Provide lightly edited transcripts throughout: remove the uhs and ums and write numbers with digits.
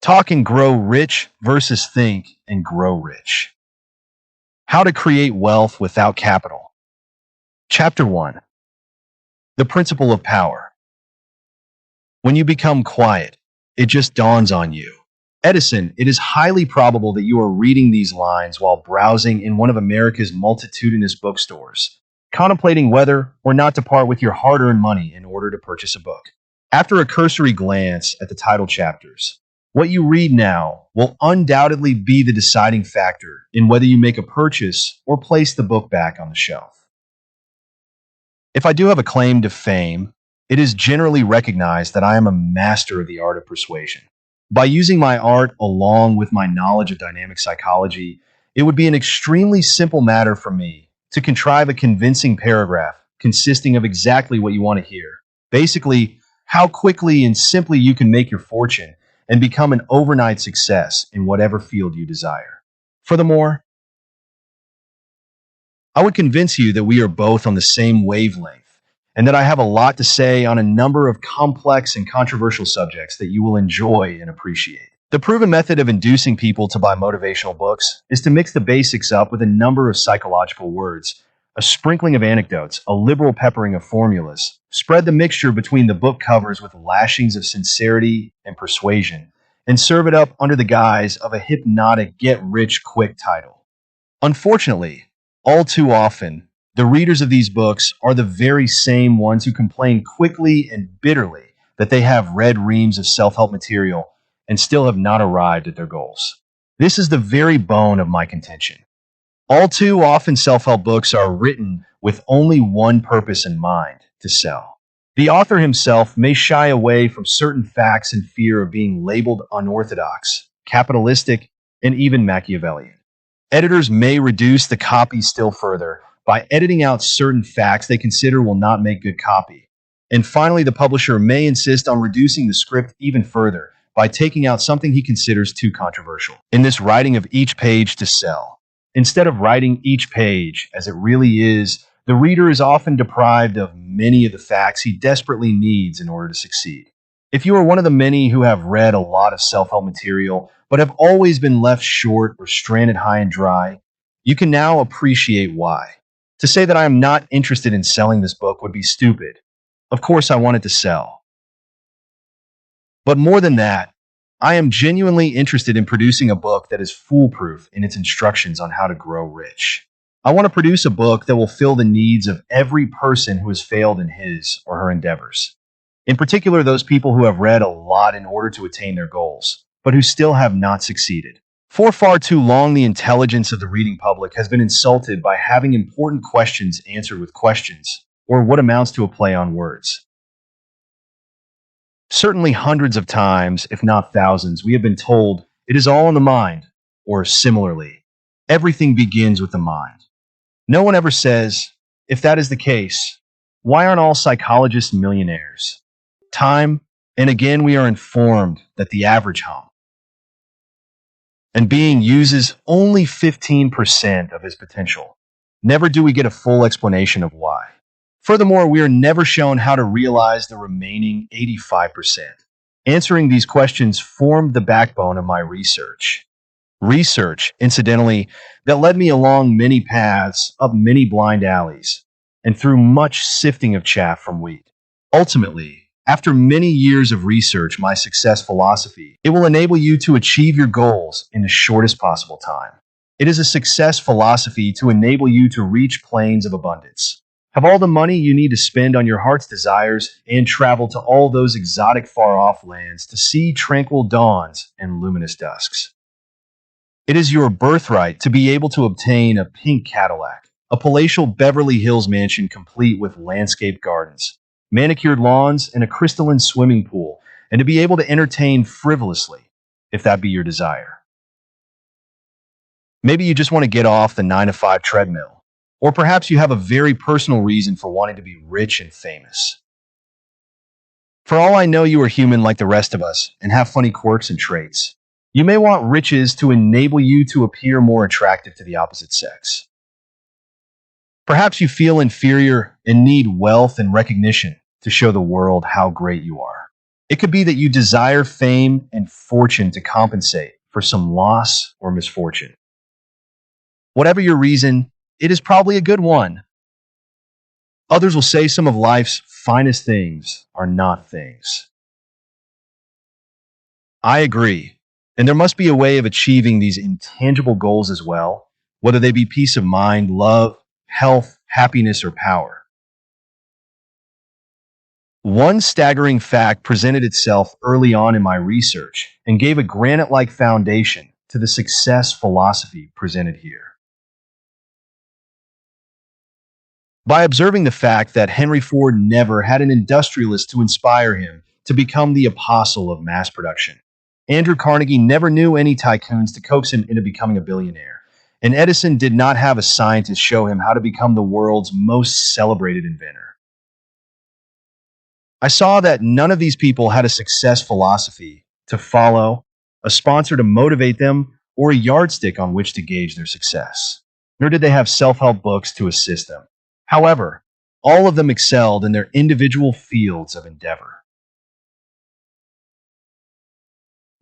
Talk and Grow Rich versus Think and Grow Rich. How to Create Wealth Without Capital. Chapter 1. The Principle of Power. When you become quiet, it just dawns on you. Edison, it is highly probable that you are reading these lines while browsing in one of America's multitudinous bookstores, contemplating whether or not to part with your hard-earned money in order to purchase a book. After a cursory glance at the title chapters, what you read now will undoubtedly be the deciding factor in whether you make a purchase or place the book back on the shelf. If I do have a claim to fame, it is generally recognized that I am a master of the art of persuasion. By using my art along with my knowledge of dynamic psychology, it would be an extremely simple matter for me to contrive a convincing paragraph consisting of exactly what you want to hear. Basically, how quickly and simply you can make your fortune and become an overnight success in whatever field you desire. Furthermore, I would convince you that we are both on the same wavelength and that I have a lot to say on a number of complex and controversial subjects that you will enjoy and appreciate. The proven method of inducing people to buy motivational books is to mix the basics up with a number of psychological words, a sprinkling of anecdotes, a liberal peppering of formulas. Spread the mixture between the book covers with lashings of sincerity and persuasion, and serve it up under the guise of a hypnotic get-rich-quick title. Unfortunately, all too often, the readers of these books are the very same ones who complain quickly and bitterly that they have read reams of self-help material and still have not arrived at their goals. This is the very bone of my contention. All too often, self-help books are written with only one purpose in mind: to sell. The author himself may shy away from certain facts in fear of being labeled unorthodox, capitalistic, and even Machiavellian. Editors may reduce the copy still further by editing out certain facts they consider will not make good copy. And finally, the publisher may insist on reducing the script even further by taking out something he considers too controversial in this writing of each page to sell. Instead of writing each page as it really is, the reader is often deprived of many of the facts he desperately needs in order to succeed. If you are one of the many who have read a lot of self-help material but have always been left short or stranded high and dry, you can now appreciate why. To say that I am not interested in selling this book would be stupid. Of course, I want it to sell. But more than that, I am genuinely interested in producing a book that is foolproof in its instructions on how to grow rich. I want to produce a book that will fill the needs of every person who has failed in his or her endeavors. In particular, those people who have read a lot in order to attain their goals, but who still have not succeeded. For far too long, the intelligence of the reading public has been insulted by having important questions answered with questions, or what amounts to a play on words. Certainly hundreds of times, if not thousands, we have been told it is all in the mind, or similarly, everything begins with the mind. No one ever says, if that is the case, why aren't all psychologists millionaires? Time and again we are informed that the average hum and being uses only 15% of his potential. Never do we get a full explanation of why. Furthermore, we are never shown how to realize the remaining 85%. Answering these questions formed the backbone of my research. Research, incidentally, that led me along many paths, up many blind alleys, and through much sifting of chaff from wheat. Ultimately, after many years of research, my success philosophy, it will enable you to achieve your goals in the shortest possible time. It is a success philosophy to enable you to reach planes of abundance. Have all the money you need to spend on your heart's desires, and travel to all those exotic far-off lands to see tranquil dawns and luminous dusks. It is your birthright to be able to obtain a pink Cadillac, a palatial Beverly Hills mansion complete with landscaped gardens, manicured lawns, and a crystalline swimming pool, and to be able to entertain frivolously, if that be your desire. Maybe you just want to get off the 9-to-5 treadmill. Or perhaps you have a very personal reason for wanting to be rich and famous. For all I know, you are human like the rest of us and have funny quirks and traits. You may want riches to enable you to appear more attractive to the opposite sex. Perhaps you feel inferior and need wealth and recognition to show the world how great you are. It could be that you desire fame and fortune to compensate for some loss or misfortune. Whatever your reason, it is probably a good one. Others will say some of life's finest things are not things. I agree. And there must be a way of achieving these intangible goals as well, whether they be peace of mind, love, health, happiness, or power. One staggering fact presented itself early on in my research and gave a granite like foundation to the success philosophy presented here. By observing the fact that Henry Ford never had an industrialist to inspire him to become the apostle of mass production. Andrew Carnegie never knew any tycoons to coax him into becoming a billionaire. And Edison did not have a scientist show him how to become the world's most celebrated inventor. I saw that none of these people had a success philosophy to follow, a sponsor to motivate them, or a yardstick on which to gauge their success. Nor did they have self-help books to assist them. However, all of them excelled in their individual fields of endeavor.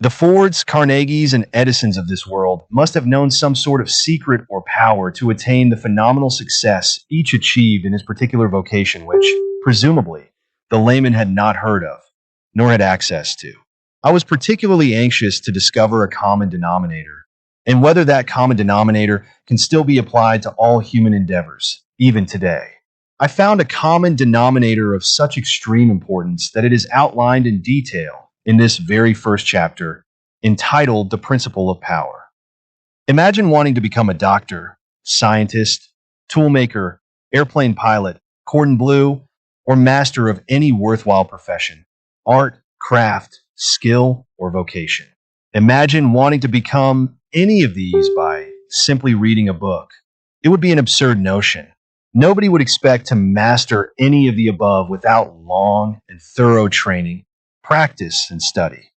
The Fords, Carnegies, and Edisons of this world must have known some sort of secret or power to attain the phenomenal success each achieved in his particular vocation, which, presumably, the layman had not heard of, nor had access to. I was particularly anxious to discover a common denominator, and whether that common denominator can still be applied to all human endeavors, even today. I found a common denominator of such extreme importance that it is outlined in detail in this very first chapter, entitled The Principle of Power. Imagine wanting to become a doctor, scientist, toolmaker, airplane pilot, cordon bleu, or master of any worthwhile profession, art, craft, skill, or vocation. Imagine wanting to become any of these by simply reading a book. It would be an absurd notion. Nobody would expect to master any of the above without long and thorough training, practice, and study.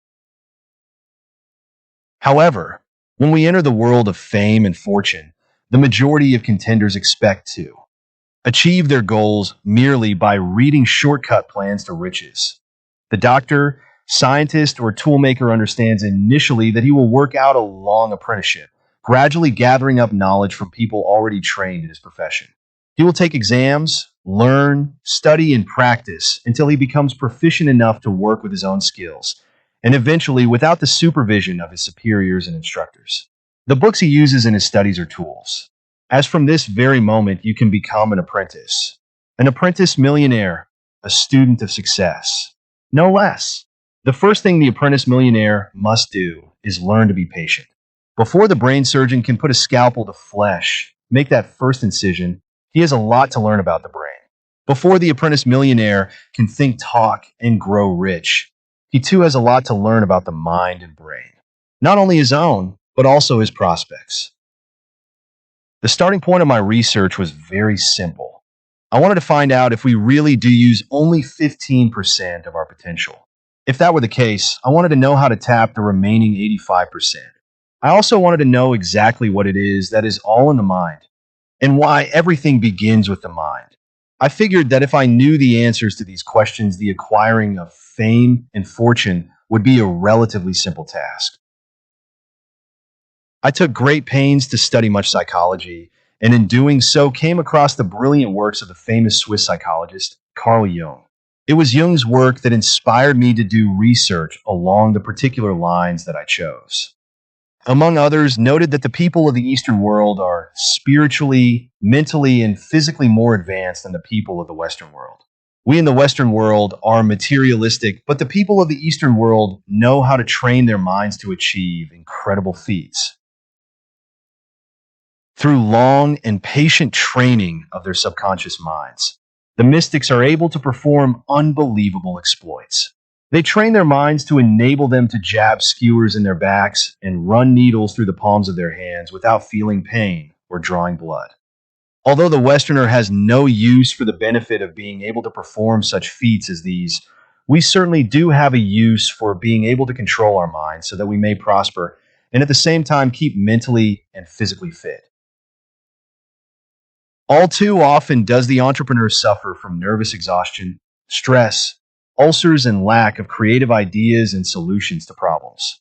However, when we enter the world of fame and fortune, the majority of contenders expect to achieve their goals merely by reading shortcut plans to riches. The doctor, scientist, or toolmaker understands initially that he will work out a long apprenticeship, gradually gathering up knowledge from people already trained in his profession. He will take exams, learn, study, and practice until he becomes proficient enough to work with his own skills, and eventually without the supervision of his superiors and instructors. The books he uses in his studies are tools. As from this very moment, you can become an apprentice millionaire, a student of success. No less. The first thing the apprentice millionaire must do is learn to be patient. Before the brain surgeon can put a scalpel to flesh, make that first incision, he has a lot to learn about the brain. Before the apprentice millionaire can think, talk, and grow rich, he too has a lot to learn about the mind and brain. Not only his own, but also his prospects. The starting point of my research was very simple. I wanted to find out if we really do use only 15% of our potential. If that were the case, I wanted to know how to tap the remaining 85%. I also wanted to know exactly what it is that is all in the mind, and why everything begins with the mind. I figured that if I knew the answers to these questions, the acquiring of fame and fortune would be a relatively simple task. I took great pains to study much psychology, and in doing so came across the brilliant works of the famous Swiss psychologist Carl Jung. It was Jung's work that inspired me to do research along the particular lines that I chose. Among others, noted that the people of the Eastern world are spiritually, mentally, and physically more advanced than the people of the Western world. We in the Western world are materialistic, but the people of the Eastern world know how to train their minds to achieve incredible feats. Through long and patient training of their subconscious minds, the mystics are able to perform unbelievable exploits. They train their minds to enable them to jab skewers in their backs and run needles through the palms of their hands without feeling pain or drawing blood. Although the Westerner has no use for the benefit of being able to perform such feats as these, we certainly do have a use for being able to control our minds so that we may prosper and at the same time keep mentally and physically fit. All too often does the entrepreneur suffer from nervous exhaustion, stress, ulcers, and lack of creative ideas and solutions to problems.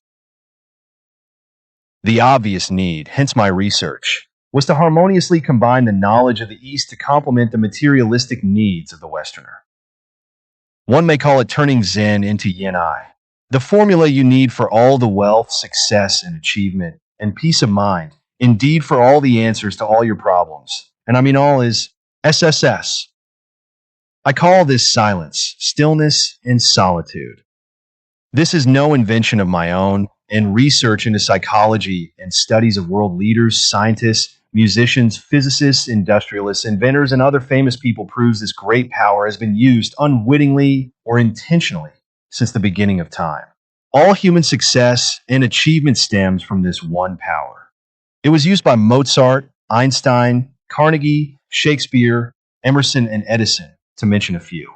The obvious need, hence my research, was to harmoniously combine the knowledge of the East to complement the materialistic needs of the Westerner. One may call it turning Zen into Yin-I, the formula you need for all the wealth, success, and achievement, and peace of mind, indeed for all the answers to all your problems. And I mean all is SSS. I call this silence, stillness, and solitude. This is no invention of my own, and research into psychology and studies of world leaders, scientists, musicians, physicists, industrialists, inventors, and other famous people proves this great power has been used unwittingly or intentionally since the beginning of time. All human success and achievement stems from this one power. It was used by Mozart, Einstein, Carnegie, Shakespeare, Emerson, and Edison, to mention a few.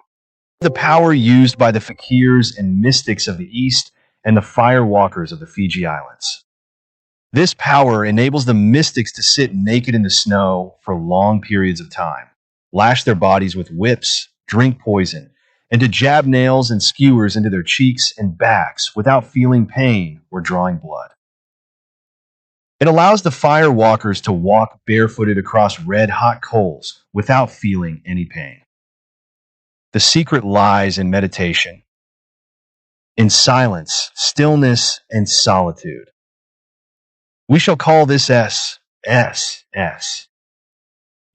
The power used by the fakirs and mystics of the East and the fire walkers of the Fiji Islands. This power enables the mystics to sit naked in the snow for long periods of time, lash their bodies with whips, drink poison, and to jab nails and skewers into their cheeks and backs without feeling pain or drawing blood. It allows the fire walkers to walk barefooted across red-hot coals without feeling any pain. The secret lies in meditation, in silence, stillness, and solitude. We shall call this S.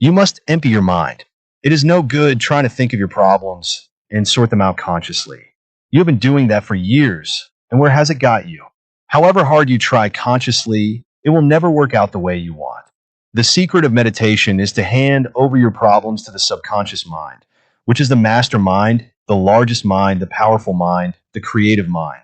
You must empty your mind. It is no good trying to think of your problems and sort them out consciously. You have been doing that for years, and where has it got you? However hard you try consciously, it will never work out the way you want. The secret of meditation is to hand over your problems to the subconscious mind, which is the master mind, the largest mind, the powerful mind, the creative mind.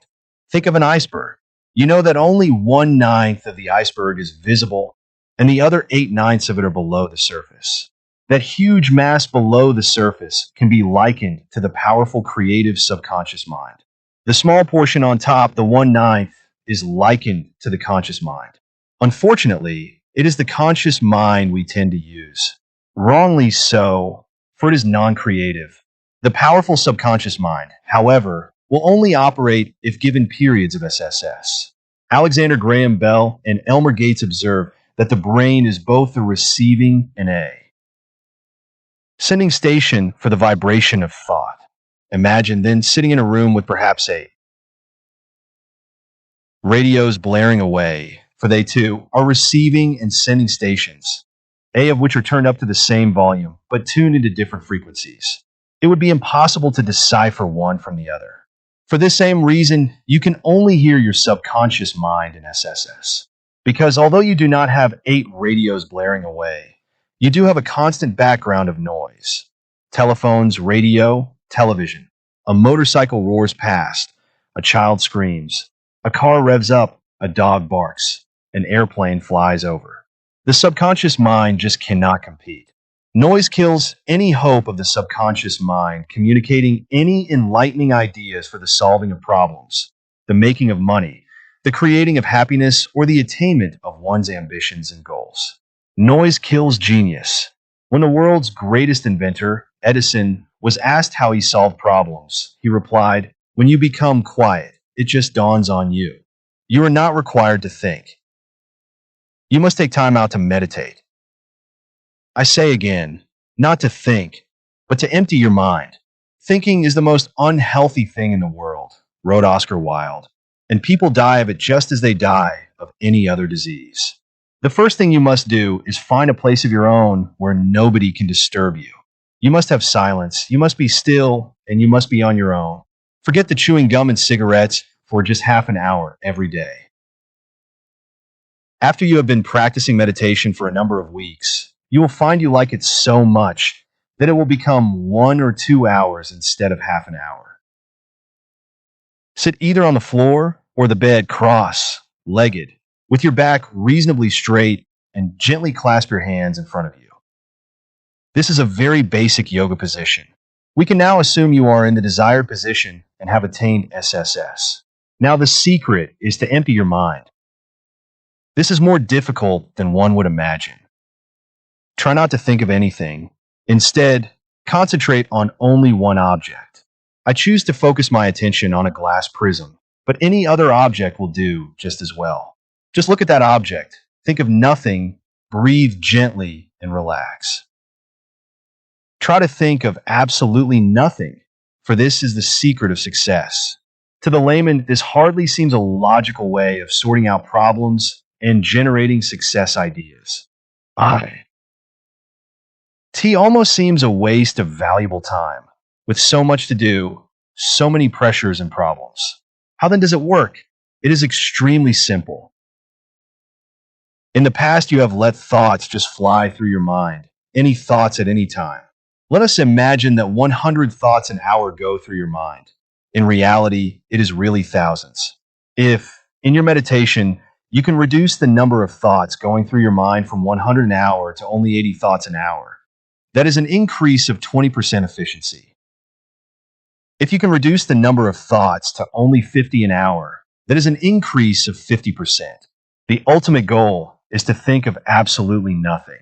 Think of an iceberg. You know that only 1/9 of the iceberg is visible, and the other 8/9 of it are below the surface. That huge mass below the surface can be likened to the powerful creative subconscious mind. The small portion on top, the 1/9, is likened to the conscious mind. Unfortunately, it is the conscious mind we tend to use. Wrongly so, for it is non-creative. The powerful subconscious mind, however, will only operate if given periods of SSS. Alexander Graham Bell and Elmer Gates observed that the brain is both the receiving and sending station for the vibration of thought. Imagine then sitting in a room with perhaps radios blaring away, for they too are receiving and sending stations, of which are turned up to the same volume, but tuned into different frequencies. It would be impossible to decipher one from the other. For this same reason, you can only hear your subconscious mind in SSS. Because although you do not have 8 radios blaring away, you do have a constant background of noise. Telephones, radio, television. A motorcycle roars past. A child screams. A car revs up. A dog barks. An airplane flies over. The subconscious mind just cannot compete. Noise kills any hope of the subconscious mind communicating any enlightening ideas for the solving of problems, the making of money, the creating of happiness, or the attainment of one's ambitions and goals. Noise kills genius. When the world's greatest inventor, Edison, was asked how he solved problems, he replied, "When you become quiet, it just dawns on you. You are not required to think. You must take time out to meditate." I say again, not to think, but to empty your mind. Thinking is the most unhealthy thing in the world, wrote Oscar Wilde, and people die of it just as they die of any other disease. The first thing you must do is find a place of your own where nobody can disturb you. You must have silence, you must be still, and you must be on your own. Forget the chewing gum and cigarettes for just half an hour every day. After you have been practicing meditation for a number of weeks, you will find you like it so much that it will become 1 or 2 hours instead of half an hour. Sit either on the floor or the bed cross-legged, with your back reasonably straight, and gently clasp your hands in front of you. This is a very basic yoga position. We can now assume you are in the desired position and have attained SSS. Now the secret is to empty your mind. This is more difficult than one would imagine. Try not to think of anything. Instead, concentrate on only one object. I choose to focus my attention on a glass prism, but any other object will do just as well. Just look at that object, think of nothing, breathe gently, and relax. Try to think of absolutely nothing, for this is the secret of success. To the layman, this hardly seems a logical way of sorting out problems and generating success ideas. I. Tea almost seems a waste of valuable time. With so much to do, so many pressures and problems. How then does it work? It is extremely simple. In the past, you have let thoughts just fly through your mind, any thoughts at any time. Let us imagine that 100 thoughts an hour go through your mind. In reality, it is really thousands. If, in your meditation, you can reduce the number of thoughts going through your mind from 100 an hour to only 80 thoughts an hour, that is an increase of 20% efficiency. If you can reduce the number of thoughts to only 50 an hour, that is an increase of 50%. The ultimate goal is to think of absolutely nothing.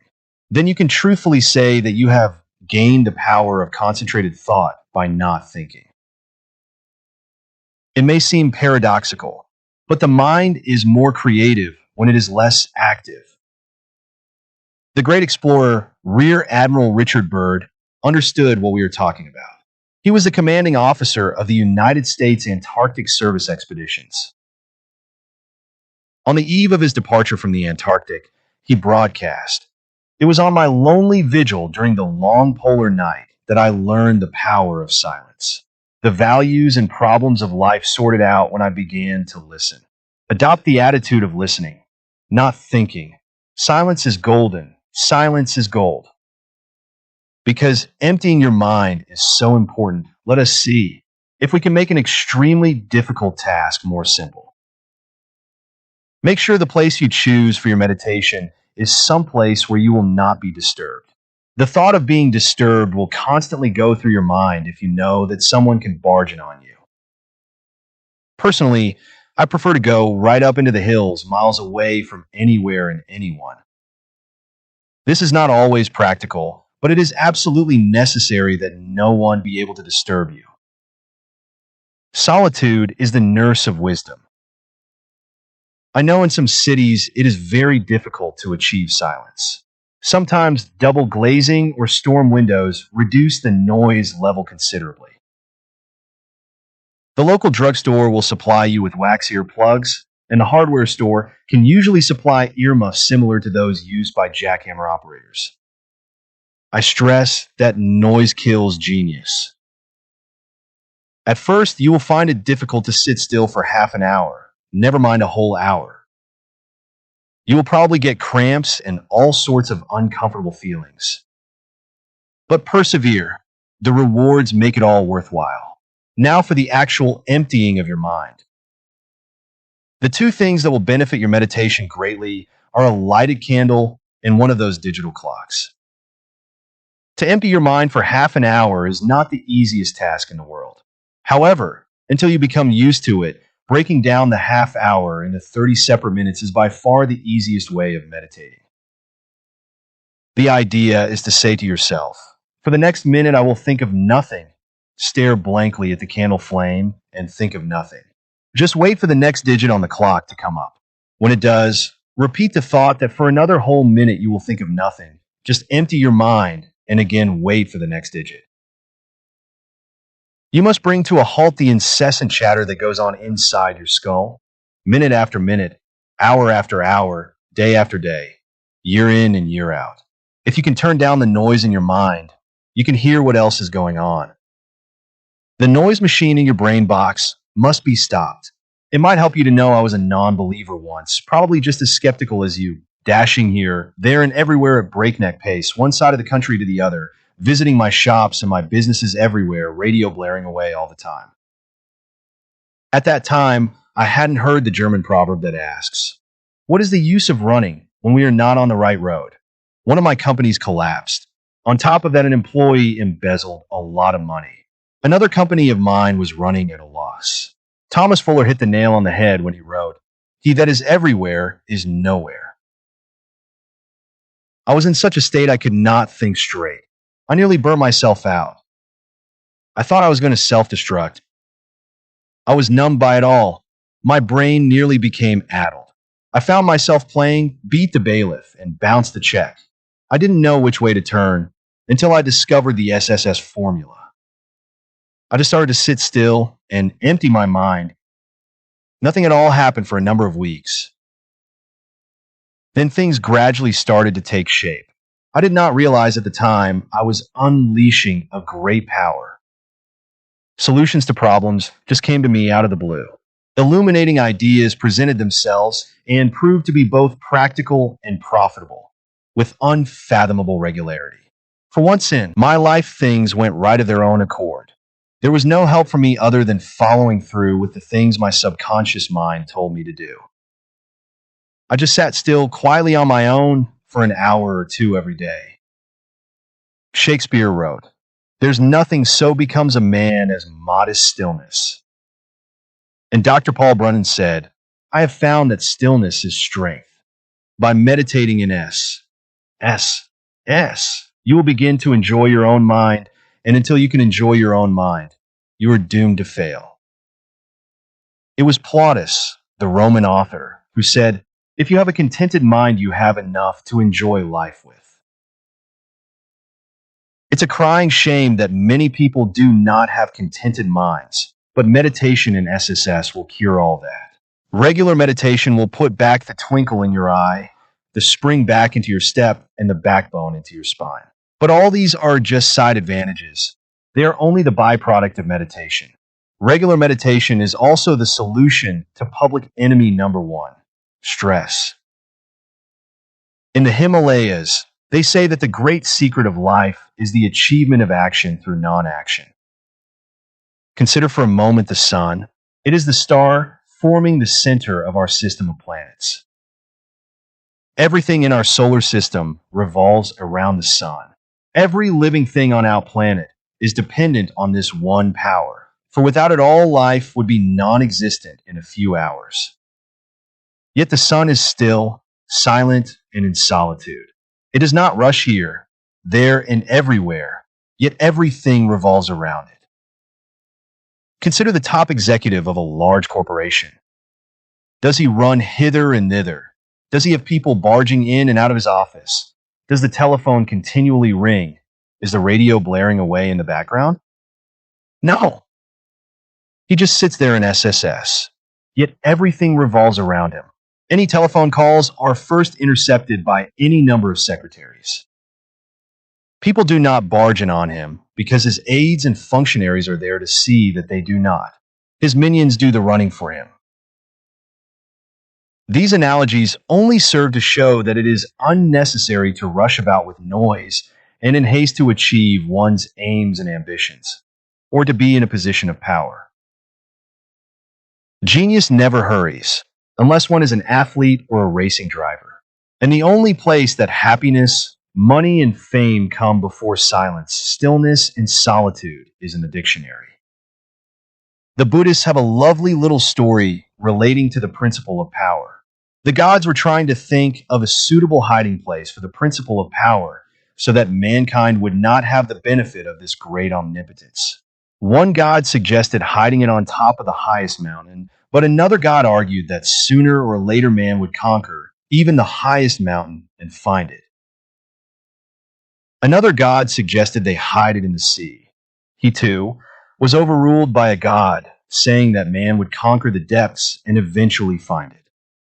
Then you can truthfully say that you have gained the power of concentrated thought by not thinking. It may seem paradoxical, but the mind is more creative when it is less active. The great explorer, Rear Admiral Richard Byrd, understood what we were talking about. He was the commanding officer of the United States Antarctic Service expeditions. On the eve of his departure from the Antarctic, he broadcast, "It was on my lonely vigil during the long polar night that I learned the power of silence. The values and problems of life sorted out when I began to listen. Adopt the attitude of listening, not thinking. Silence is golden. Silence is gold." Because emptying your mind is so important, let us see if we can make an extremely difficult task more simple. Make sure the place you choose for your meditation is someplace where you will not be disturbed. The thought of being disturbed will constantly go through your mind if you know that someone can barge in on you. Personally, I prefer to go right up into the hills, miles away from anywhere and anyone. This is not always practical, but it is absolutely necessary that no one be able to disturb you. Solitude is the nurse of wisdom. I know in some cities it is very difficult to achieve silence. Sometimes double glazing or storm windows reduce the noise level considerably. The local drugstore will supply you with wax earplugs, and the hardware store can usually supply earmuffs similar to those used by jackhammer operators. I stress that noise kills genius. At first, you will find it difficult to sit still for half an hour, never mind a whole hour. You will probably get cramps and all sorts of uncomfortable feelings. But persevere. The rewards make it all worthwhile. Now for the actual emptying of your mind. The two things that will benefit your meditation greatly are a lighted candle and one of those digital clocks. To empty your mind for half an hour is not the easiest task in the world. However, until you become used to it, breaking down the half hour into 30 separate minutes is by far the easiest way of meditating. The idea is to say to yourself, "For the next minute I will think of nothing." Stare blankly at the candle flame and think of nothing. Just wait for the next digit on the clock to come up. When it does, repeat the thought that for another whole minute you will think of nothing. Just empty your mind and again wait for the next digit. You must bring to a halt the incessant chatter that goes on inside your skull, minute after minute, hour after hour, day after day, year in and year out. If you can turn down the noise in your mind, you can hear what else is going on. The noise machine in your brain box must be stopped. It might help you to know I was a non-believer once, probably just as skeptical as you, dashing here, there, and everywhere at breakneck pace, one side of the country to the other, visiting my shops and my businesses everywhere, radio blaring away all the time. At that time, I hadn't heard the German proverb that asks, "What is the use of running when we are not on the right road?" One of my companies collapsed. On top of that, an employee embezzled a lot of money. Another company of mine was running at a loss. Thomas Fuller hit the nail on the head when he wrote, "He that is everywhere is nowhere." I was in such a state I could not think straight. I nearly burnt myself out. I thought I was going to self-destruct. I was numbed by it all. My brain nearly became addled. I found myself playing Beat the Bailiff and Bounce the Check. I didn't know which way to turn until I discovered the SSS formula. I just started to sit still and empty my mind. Nothing at all happened for a number of weeks. Then things gradually started to take shape. I did not realize at the time I was unleashing a great power. Solutions to problems just came to me out of the blue. Illuminating ideas presented themselves and proved to be both practical and profitable, with unfathomable regularity. For once in my life, things went right of their own accord. There was no help for me other than following through with the things my subconscious mind told me to do. I just sat still quietly on my own for an hour or two every day. Shakespeare wrote, "There's nothing so becomes a man as modest stillness." And Dr. Paul Brunnan said, "I have found that stillness is strength. By meditating in S, you will begin to enjoy your own mind, and until you can enjoy your own mind, you are doomed to fail." It was Plautus, the Roman author, who said, "If you have a contented mind, you have enough to enjoy life with." It's a crying shame that many people do not have contented minds, but meditation in SSS will cure all that. Regular meditation will put back the twinkle in your eye, the spring back into your step, and the backbone into your spine. But all these are just side advantages. They are only the byproduct of meditation. Regular meditation is also the solution to public enemy number one, stress. In the Himalayas, they say that the great secret of life is the achievement of action through non-action. Consider for a moment the sun. It is the star forming the center of our system of planets. Everything in our solar system revolves around the sun. Every living thing on our planet is dependent on this one power, for without it all life would be non-existent in a few hours. Yet the sun is still, silent, and in solitude. It does not rush here, there, and everywhere, yet everything revolves around it. Consider the top executive of a large corporation. Does he run hither and thither? Does he have people barging in and out of his office? Does the telephone continually ring? Is the radio blaring away in the background? No. He just sits there in SSS, yet everything revolves around him. Any telephone calls are first intercepted by any number of secretaries. People do not barge in on him because his aides and functionaries are there to see that they do not. His minions do the running for him. These analogies only serve to show that it is unnecessary to rush about with noise and in haste to achieve one's aims and ambitions, or to be in a position of power. Genius never hurries, unless one is an athlete or a racing driver. And the only place that happiness, money, and fame come before silence, stillness, and solitude is in the dictionary. The Buddhists have a lovely little story relating to the principle of power. The gods were trying to think of a suitable hiding place for the principle of power so that mankind would not have the benefit of this great omnipotence. One god suggested hiding it on top of the highest mountain, but another god argued that sooner or later man would conquer even the highest mountain and find it. Another god suggested they hide it in the sea. He too was overruled by a god saying that man would conquer the depths and eventually find it.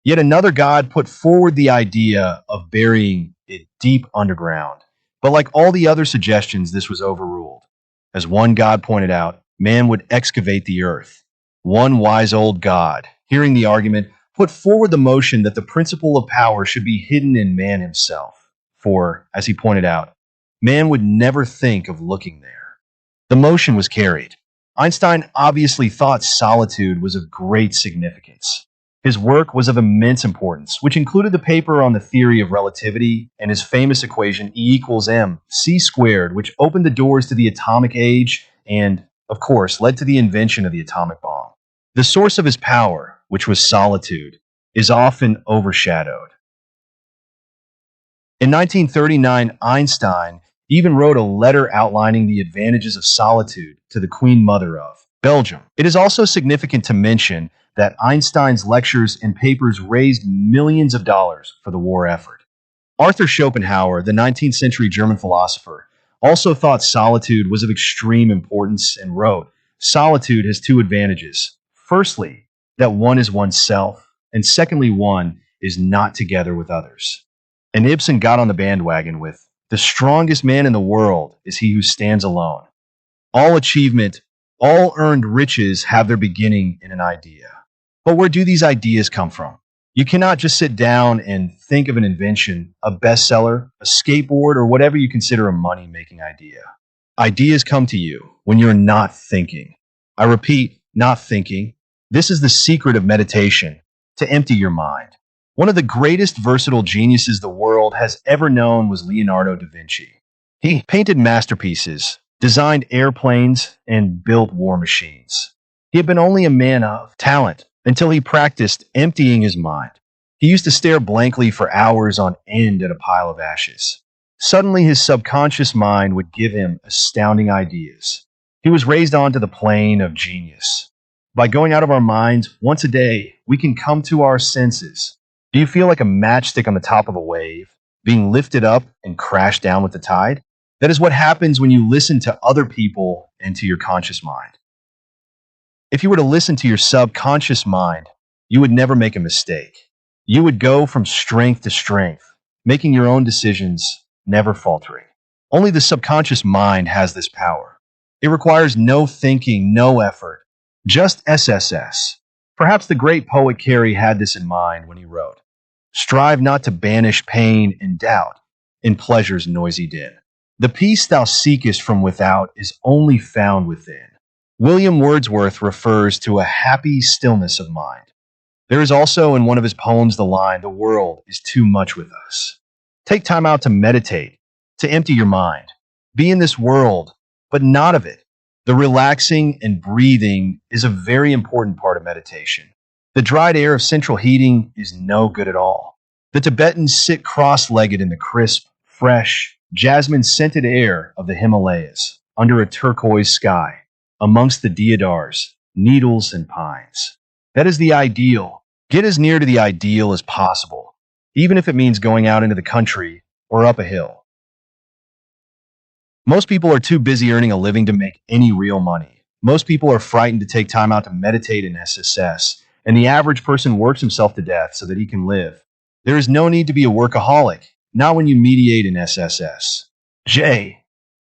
Yet another god put forward the idea of burying it deep underground. But like all the other suggestions, this was overruled. As one god pointed out, man would excavate the earth. One wise old god, hearing the argument, put forward the motion that the principle of power should be hidden in man himself. For, as he pointed out, man would never think of looking there. The motion was carried. Einstein obviously thought solitude was of great significance. His work was of immense importance, which included the paper on the theory of relativity and his famous equation E equals mc squared, which opened the doors to the atomic age and, of course, led to the invention of the atomic bomb. The source of his power, which was solitude, is often overshadowed. In 1939, Einstein He even wrote a letter outlining the advantages of solitude to the Queen Mother of Belgium. It is also significant to mention that Einstein's lectures and papers raised millions of dollars for the war effort. Arthur Schopenhauer, the 19th century German philosopher, also thought solitude was of extreme importance and wrote, "Solitude has two advantages. Firstly, that one is oneself, and secondly, one is not together with others." And Ibsen got on the bandwagon with, "The strongest man in the world is he who stands alone. All achievement, all earned riches have their beginning in an idea." But where do these ideas come from? You cannot just sit down and think of an invention, a bestseller, a skateboard, or whatever you consider a money-making idea. Ideas come to you when you're not thinking. I repeat, not thinking. This is the secret of meditation, to empty your mind. One of the greatest versatile geniuses the world has ever known was Leonardo da Vinci. He painted masterpieces, designed airplanes, and built war machines. He had been only a man of talent until he practiced emptying his mind. He used to stare blankly for hours on end at a pile of ashes. Suddenly, his subconscious mind would give him astounding ideas. He was raised onto the plane of genius. By going out of our minds once a day, we can come to our senses. Do you feel like a matchstick on the top of a wave, being lifted up and crashed down with the tide? That is what happens when you listen to other people and to your conscious mind. If you were to listen to your subconscious mind, you would never make a mistake. You would go from strength to strength, making your own decisions, never faltering. Only the subconscious mind has this power. It requires no thinking, no effort, just SSS. Perhaps the great poet Carey had this in mind when he wrote, "Strive not to banish pain and doubt in pleasure's noisy din. The peace thou seekest from without is only found within." William Wordsworth refers to a happy stillness of mind. There is also in one of his poems the line, "The world is too much with us." Take time out to meditate, to empty your mind. Be in this world, but not of it. The relaxing and breathing is a very important part of meditation. The dried air of central heating is no good at all. The Tibetans sit cross-legged in the crisp, fresh, jasmine-scented air of the Himalayas, under a turquoise sky, amongst the deodars, needles, and pines. That is the ideal. Get as near to the ideal as possible, even if it means going out into the country or up a hill. Most people are too busy earning a living to make any real money. Most people are frightened to take time out to meditate in SSS, and the average person works himself to death so that he can live. There is no need to be a workaholic, not when you mediate in SSS.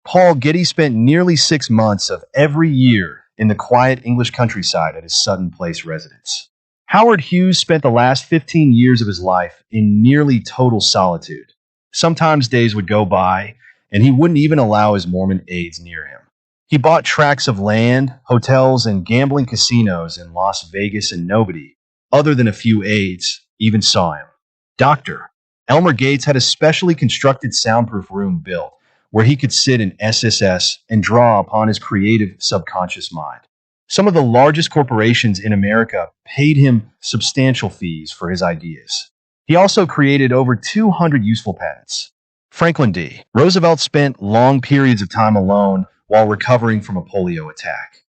Paul Getty spent nearly 6 months of every year in the quiet English countryside at his Sutton Place residence. Howard Hughes spent the last 15 years of his life in nearly total solitude. Sometimes days would go by, and he wouldn't even allow his Mormon aides near him. He bought tracts of land, hotels, and gambling casinos in Las Vegas, and nobody, other than a few aides, even saw him. Dr. Elmer Gates had a specially constructed soundproof room built where he could sit in SSS and draw upon his creative subconscious mind. Some of the largest corporations in America paid him substantial fees for his ideas. He also created over 200 useful patents. Franklin D. Roosevelt spent long periods of time alone while recovering from a polio attack.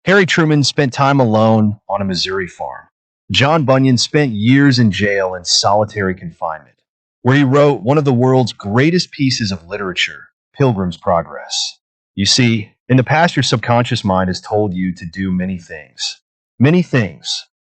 Harry Truman spent time alone on a Missouri farm. John Bunyan spent years in jail in solitary confinement, where he wrote one of the world's greatest pieces of literature, Pilgrim's Progress. You see, in the past, your subconscious mind has told you to do many things,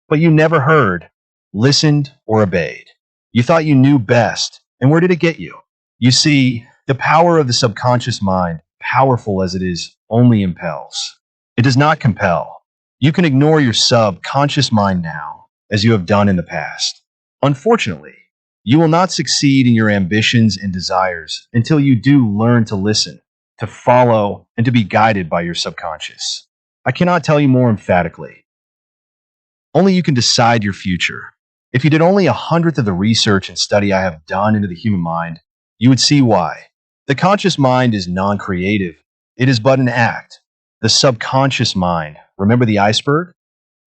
but you never heard, listened, or obeyed. You thought you knew best, and where did it get you? You see, the power of the subconscious mind, powerful as it is, only impels. It does not compel. You can ignore your subconscious mind now, as you have done in the past. Unfortunately, you will not succeed in your ambitions and desires until you do learn to listen, to follow, and to be guided by your subconscious. I cannot tell you more emphatically. Only you can decide your future. If you did only 1/100th of the research and study I have done into the human mind, you would see why. The conscious mind is non-creative. It is but an act. The subconscious mind, remember the iceberg?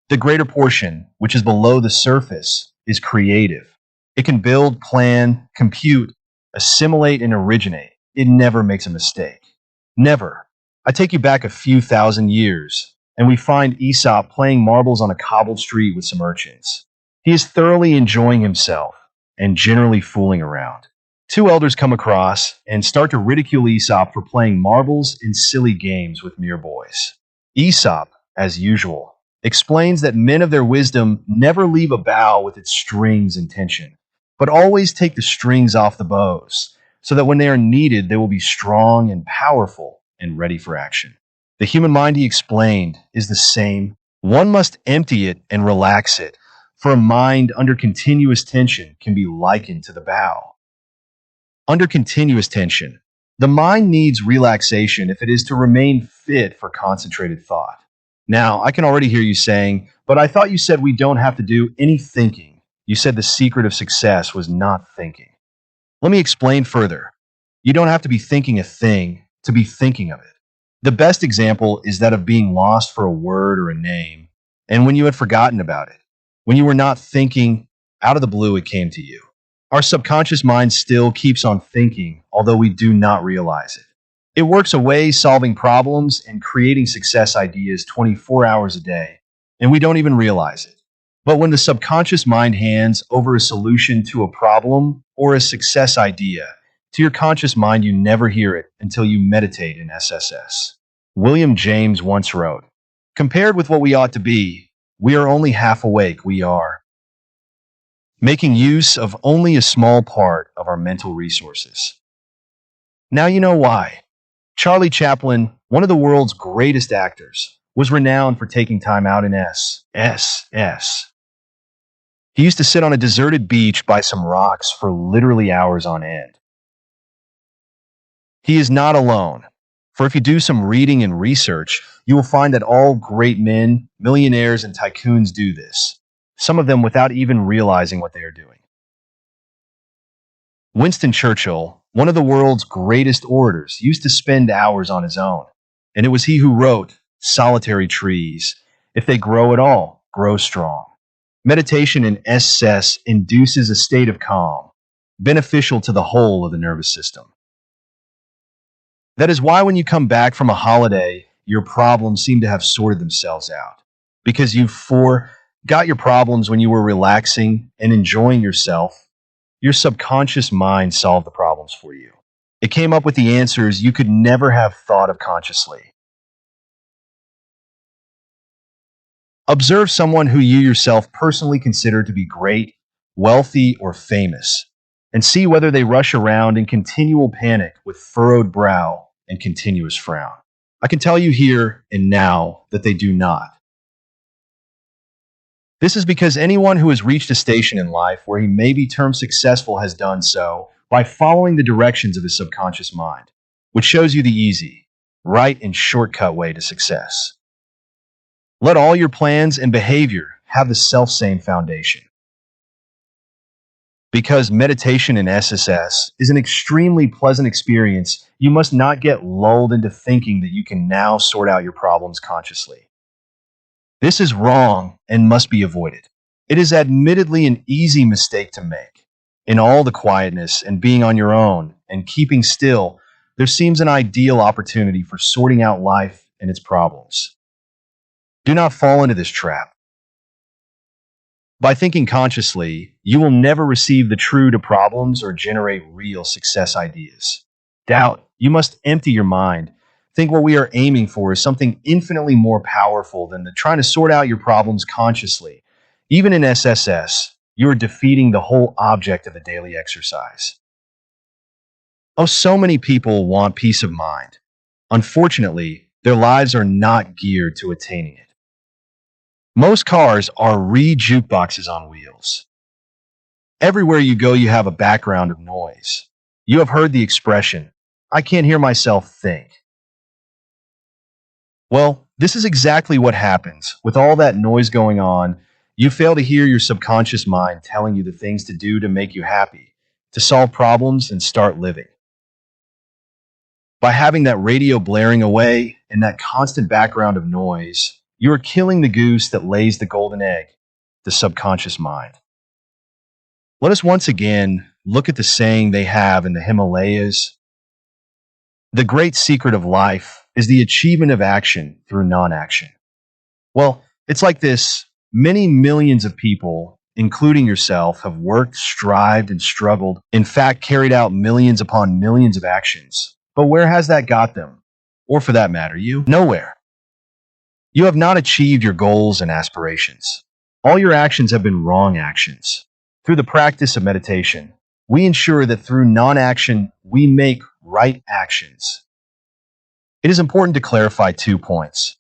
The greater portion, which is below the surface, is creative. It can build, plan, compute, assimilate, and originate. it never makes a mistake. Never. I take you back a few thousand years, and we find Aesop playing marbles on a cobbled street with some urchins. He is thoroughly enjoying himself and generally fooling around. Two elders come across and start to ridicule Aesop for playing marbles and silly games with mere boys. Aesop, as usual, explains that men of their wisdom never leave a bow with its strings in tension, but always take the strings off the bows, so that when they are needed, they will be strong and powerful and ready for action. The human mind, he explained, is the same. One must empty it and relax it, for a mind under continuous tension can be likened to the bow. Under continuous tension, the mind needs relaxation if it is to remain fit for concentrated thought. Now, I can already hear you saying, but I thought you said we don't have to do any thinking. You said the secret of success was not thinking. Let me explain further. You don't have to be thinking a thing to be thinking of it. The best example is that of being lost for a word or a name, and when you had forgotten about it, when you were not thinking, out of the blue it came to you. Our subconscious mind still keeps on thinking, although we do not realize it. It works away solving problems and creating success ideas 24 hours a day, and we don't even realize it. But when the subconscious mind hands over a solution to a problem or a success idea, to your conscious mind you never hear it until you meditate in SSS. William James once wrote, "Compared with what we ought to be, we are only half awake, we are making use of only a small part of our mental resources." Now you know why. Charlie Chaplin, one of the world's greatest actors, was renowned for taking time out in SSS. He used to sit on a deserted beach by some rocks for literally hours on end. He is not alone, for if you do some reading and research, you will find that all great men, millionaires, and tycoons do this, some of them without even realizing what they are doing. Winston Churchill, one of the world's greatest orators, used to spend hours on his own, and it was he who wrote, "Solitary trees, if they grow at all, grow strong." Meditation in SS induces a state of calm, beneficial to the whole of the nervous system. That is why when you come back from a holiday, your problems seem to have sorted themselves out, because you forgot your problems when you were relaxing and enjoying yourself. Your subconscious mind solved the problems for you. It came up with the answers you could never have thought of consciously. Observe someone who you yourself personally consider to be great, wealthy, or famous, and see whether they rush around in continual panic with furrowed brow and continuous frown. I can tell you here and now that they do not. This is because anyone who has reached a station in life where he may be termed successful has done so by following the directions of his subconscious mind, which shows you the easy, right, and shortcut way to success. Let all your plans and behavior have the self-same foundation. Because meditation in SSS is an extremely pleasant experience, you must not get lulled into thinking that you can now sort out your problems consciously. This is wrong and must be avoided. It is admittedly an easy mistake to make. In all the quietness and being on your own and keeping still, there seems an ideal opportunity for sorting out life and its problems. Do not fall into this trap. By thinking consciously, you will never receive the true to problems or generate real success ideas. Doubt. You must empty your mind. Think what we are aiming for is something infinitely more powerful than trying to sort out your problems consciously. Even in SSS, you are defeating the whole object of the daily exercise. Oh, so many people want peace of mind. Unfortunately, their lives are not geared to attaining it. Most cars are jukeboxes on wheels. Everywhere you go, you have a background of noise. You have heard the expression, "I can't hear myself think." Well, this is exactly what happens. With all that noise going on, you fail to hear your subconscious mind telling you the things to do to make you happy, to solve problems and start living. By having that radio blaring away and that constant background of noise, you are killing the goose that lays the golden egg, the subconscious mind. Let us once again look at the saying they have in the Himalayas, The great secret of life is the achievement of action through non-action. Well, it's like this. Many millions of people, including yourself, have worked, strived, and struggled. In fact, carried out millions upon millions of actions. But where has that got them? Or for that matter, you? Nowhere. You have not achieved your goals and aspirations. All your actions have been wrong actions. Through the practice of meditation, we ensure that through non-action, we make right actions. It is important to clarify 2 points.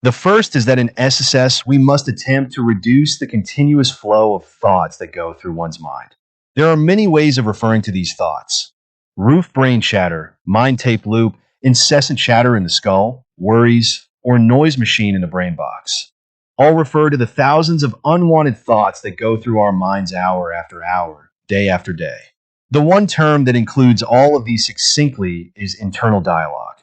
The first is that in SSS, we must attempt to reduce the continuous flow of thoughts that go through one's mind. There are many ways of referring to these thoughts. Roof brain chatter, mind tape loop, incessant chatter in the skull, worries, or noise machine in the brain box. All refer to the thousands of unwanted thoughts that go through our minds hour after hour, day after day. The one term that includes all of these succinctly is internal dialogue.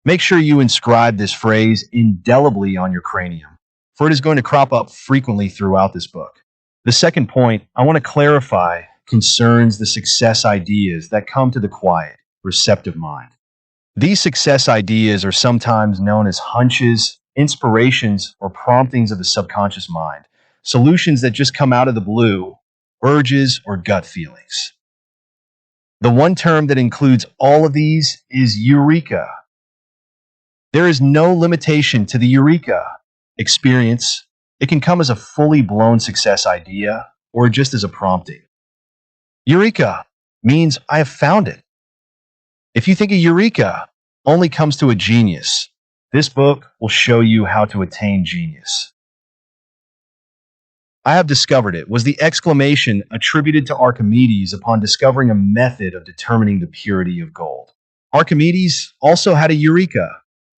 Make sure you inscribe this phrase indelibly on your cranium, for it is going to crop up frequently throughout this book. The second point I want to clarify concerns the success ideas that come to the quiet, receptive mind. These success ideas are sometimes known as hunches, inspirations, or promptings of the subconscious mind, solutions that just come out of the blue, urges, or gut feelings. The one term that includes all of these is eureka. There is no limitation to the eureka experience. It can come as a fully blown success idea or just as a prompting. Eureka means I have found it. If you think a eureka only comes to a genius, this book will show you how to attain genius. I have discovered it was the exclamation attributed to Archimedes upon discovering a method of determining the purity of gold. Archimedes also had a eureka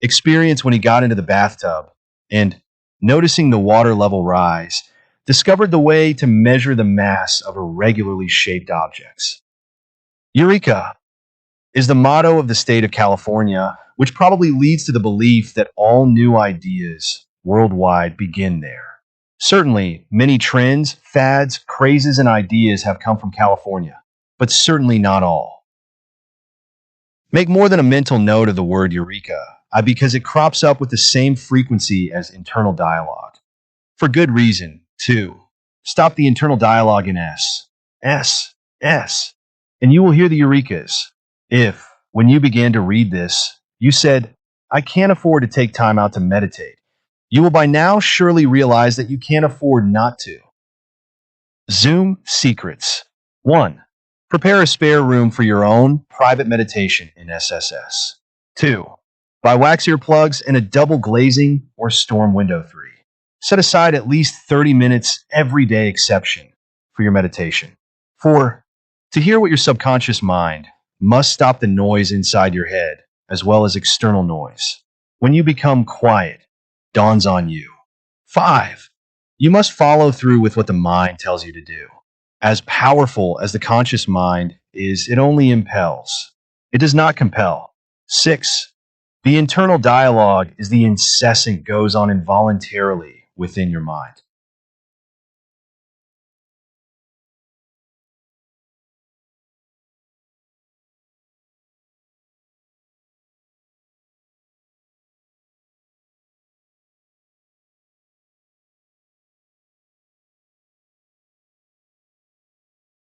experience when he got into the bathtub and, noticing the water level rise, discovered the way to measure the mass of irregularly shaped objects. Eureka is the motto of the state of California, which probably leads to the belief that all new ideas worldwide begin there. Certainly, many trends, fads, crazes, and ideas have come from California, but certainly not all. Make more than a mental note of the word eureka, because it crops up with the same frequency as internal dialogue. For good reason, too. Stop the internal dialogue in S, and you will hear the eurekas. If, when you began to read this, you said, I can't afford to take time out to meditate, you will by now surely realize that you can't afford not to. Zoom Secrets. 1. Prepare a spare room for your own private meditation in SSS. 2. Buy wax earplugs and a double glazing or storm window 3. Set aside at least 30 minutes every day exception for your meditation. 4. To hear what your subconscious mind must stop the noise inside your head as well as external noise. When you become quiet, dawns on you. 5. You must follow through with what the mind tells you to do. As powerful as the conscious mind is, it only impels. It does not compel. 6. The internal dialogue is the incessant goes on involuntarily within your mind.